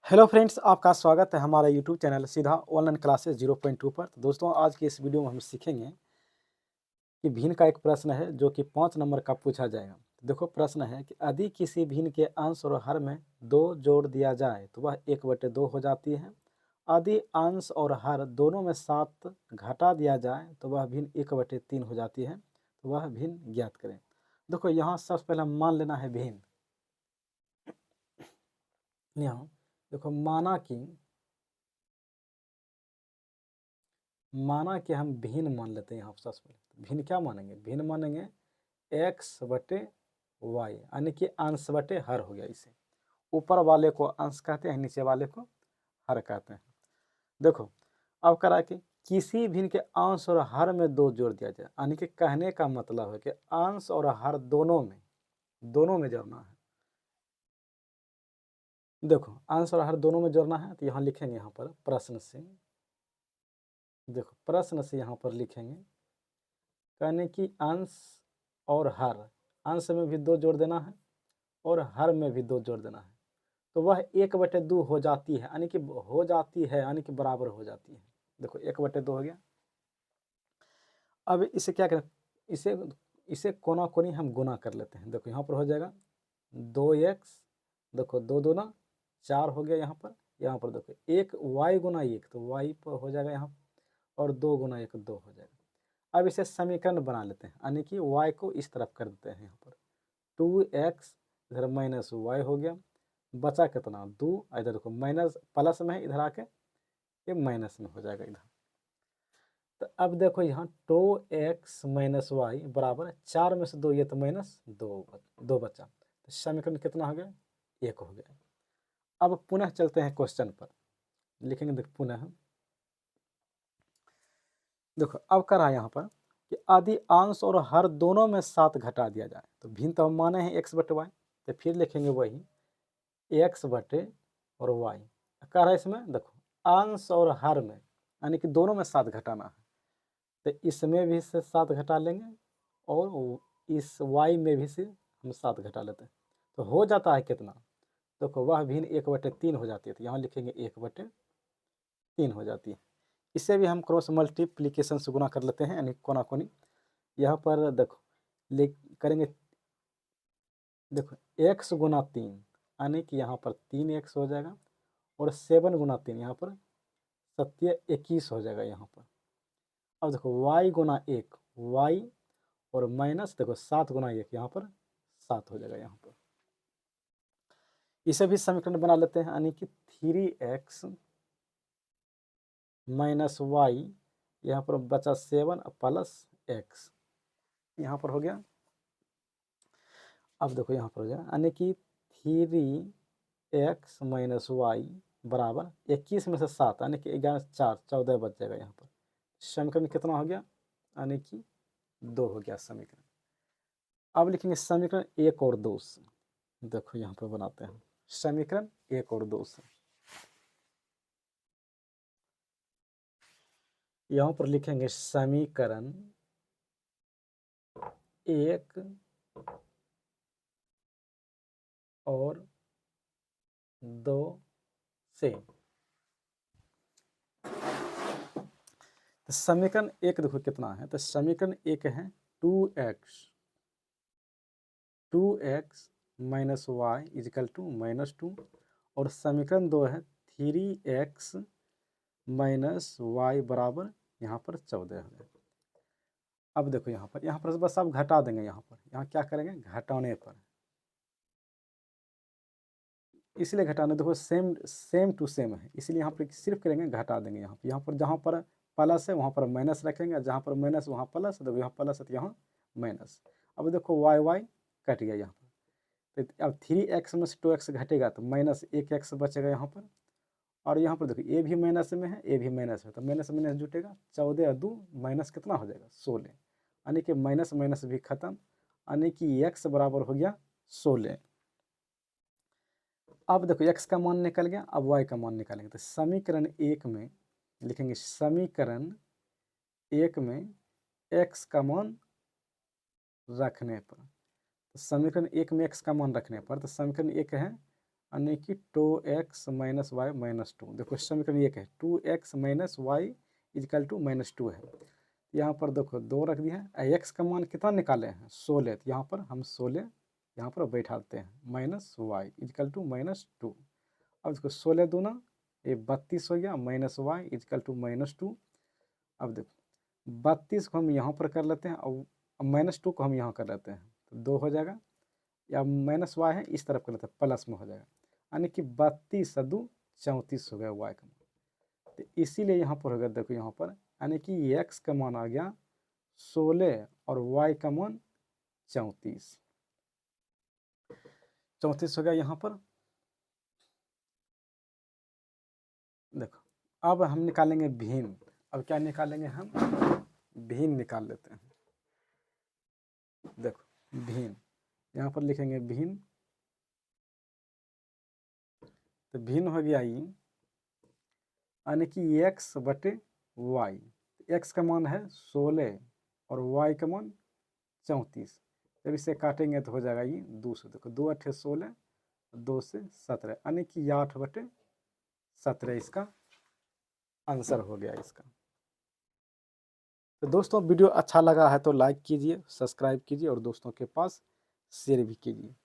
Hello friends, आपका स्वागत है हमारा यूट्यूब चैनल सीधा ऑनलाइन क्लासेस 0.2 पर। तो दोस्तों, आज की इस वीडियो में हम सीखेंगे कि भिन्न का एक प्रश्न है जो कि 5 नंबर का पूछा जाएगा। देखो, प्रश्न है कि यदि किसी भिन्न के अंश और हर में 2 जोड़ दिया जाए तो वह 1/2 हो जाती है। यदि अंश और हर दोनों में 7 घटा दिया जाए तो वह भिन्न 1/3 हो जाती है। तो वह भिन्न ज्ञात करें। देखो, यहाँ सबसे पहले मान लेना है भिन्न। यहाँ देखो, माना कि हम भिन्न मान लेते हैं। यहाँ सबसे पहले भिन्न क्या मानेंगे? भिन्न मानेंगे x/y, यानी कि अंश बटे हर हो गया। इसे ऊपर वाले को अंश कहते हैं, नीचे वाले को हर कहते हैं। देखो, अब करा कि किसी भिन्न के अंश और हर में 2 जोड़ दिया जाए, यानी कि कहने का मतलब है कि अंश और हर दोनों में जोड़ना है। देखो, अंश और हर दोनों में जोड़ना है तो यहाँ लिखेंगे, यहाँ पर प्रश्न से। देखो, प्रश्न से यहाँ पर लिखेंगे कहने की अंश और हर, अंश में भी 2 जोड़ देना है और हर में भी 2 जोड़ देना है। तो वह 1/2 हो जाती है, यानी कि यानी कि बराबर हो जाती है। देखो, 1/2 हो गया। अब इसे क्या करें? इसे कोना कोनी हम गुना कर लेते हैं। देखो, यहाँ पर हो जाएगा 2x, देखो 2 दूना 4 हो गया। यहाँ पर देखो 1y गुना 1, तो y पर हो जाएगा यहाँ, और 2 गुना 1 2 हो जाएगा। अब इसे समीकरण बना लेते हैं, यानी कि y को इस तरफ कर देते हैं। यहाँ पर 2x इधर माइनस y हो गया, बचा कितना 2, इधर देखो माइनस प्लस में है, इधर आके ये माइनस में हो जाएगा इधर। तो अब देखो यहाँ 2x माइनस वाई बराबर 4 में से 2, ये तो माइनस 2 बचा। तो समीकरण कितना हो गया? 1 हो गया। अब पुनः चलते हैं क्वेश्चन पर, लिखेंगे। देखो पुनः, देखो अब करा यहाँ पर कि यदि अंश और हर दोनों में 7 घटा दिया जाए तो भिन्न तो हम माने हैं x/y, तो फिर लिखेंगे वही x/ और y। कह रहा है इसमें देखो अंश और हर में, यानी कि दोनों में 7 घटाना है। तो इसमें भी से 7 घटा लेंगे और इस y में भी से हम 7 घटा लेते हैं, तो हो जाता है कितना? देखो, वह भिन्न 1/3 हो जाती है। तो यहाँ लिखेंगे 1/3 हो जाती है। इसे भी हम क्रॉस मल्टीप्लीकेशन से गुना कर लेते हैं, यानी कोना कोनी। यहाँ पर देखो करेंगे, देखो x गुना 3, यानी कि यहाँ पर 3x हो जाएगा, और 7 गुना 3 यहाँ पर 21 हो जाएगा यहाँ पर। अब देखो y गुना 1 y, और माइनस देखो 7 गुना 1 यहाँ पर 7 हो जाएगा यहाँ पर। इसे भी समीकरण बना लेते हैं, यानी कि 3x माइनस वाई, यहाँ पर बचा 7 प्लस x, यहाँ पर हो गया। अब देखो यहाँ पर हो जाएगा, यानी कि 3x माइनस वाई बराबर 21 में से 7, यानी कि 11 4 14 बच जाएगा यहाँ पर। समीकरण कितना हो गया? यानी कि 2 हो गया समीकरण। अब लिखेंगे समीकरण 1 और 2 से। देखो यहाँ पर बनाते हैं समीकरण 1 और 2 से। यहाँ पर लिखेंगे समीकरण 1 और 2 से। तो समीकरण 1 देखो कितना है? तो समीकरण 1 है 2x minus Y is equal to -2, और समीकरण 2 है 3x माइनस वाई बराबर यहाँ पर 14 है। अब देखो यहाँ पर बस आप घटा देंगे। यहाँ क्या करेंगे? घटाने पर, इसलिए घटाने, देखो सेम टू सेम है, इसलिए यहाँ पर सिर्फ करेंगे घटा देंगे। यहाँ पर जहाँ पर प्लस है वहाँ पर माइनस रखेंगे, जहाँ पर माइनस वहाँ प्लस, देखो यहाँ प्लस है तो यहाँ माइनस। अब देखो वाई कट गया यहाँ पर। तो अब 3x में से 2x घटेगा तो माइनस 1x बचेगा यहाँ पर। और यहाँ पर देखो ए भी माइनस में है, ए भी माइनस है, तो माइनस माइनस जुटेगा। 14 और 2 माइनस कितना हो जाएगा? 16, यानी कि माइनस माइनस भी खत्म, यानी कि x बराबर हो गया 16। अब देखो x का मान निकल गया, अब y का मान निकालेंगे। तो समीकरण 1 में लिखेंगे, समीकरण 1 में x का मान रखने पर, तो समीकरण 1 में x का मान रखने पर, तो समीकरण 1 है, यानी कि 2x माइनस वाई माइनस 2। देखो समीकरण ये है 2x minus Y equal to minus 2 है। यहाँ पर देखो 2 रख दिया है। एक्स का मान कितना निकाले हैं 16, तो यहाँ पर हम 16 यहाँ पर बैठाते हैं minus Y equal to minus 2। अब इसको 16 दूना ये 32 हो गया minus Y equal to minus 2। अब देखो 32 को हम यहाँ पर कर लेते हैं और माइनस 2 को हम यहाँ कर लेते हैं तो 2 हो जाएगा, या माइनस वाई है इस तरफ कर लेते हैं प्लस में हो जाएगा, यानी कि 32 2 34 हो गया वाई का मान। तो इसीलिए यहाँ पर हो गया देखो यहाँ पर, यानी कि एक्स का मान आ गया 16 और वाई का मान 34 हो गया यहाँ पर। देखो अब हम निकालेंगे भिन्न। अब क्या निकालेंगे हम, भिन्न निकाल लेते हैं। देखो भिन्न यहाँ पर लिखेंगे भिन्न, तो भिन्न हो गया ये, यानी कि एक्स बटे वाई। एक्स का मान है 16 और वाई का मान 34। जब इसे काटेंगे तो हो जाएगा ये 2 से। देखो 2 8 16, 2 से 17, यानी कि 8 बटे 17 इसका आंसर हो गया इसका। तो दोस्तों वीडियो अच्छा लगा है तो लाइक कीजिए, सब्सक्राइब कीजिए और दोस्तों के पास शेयर भी कीजिए।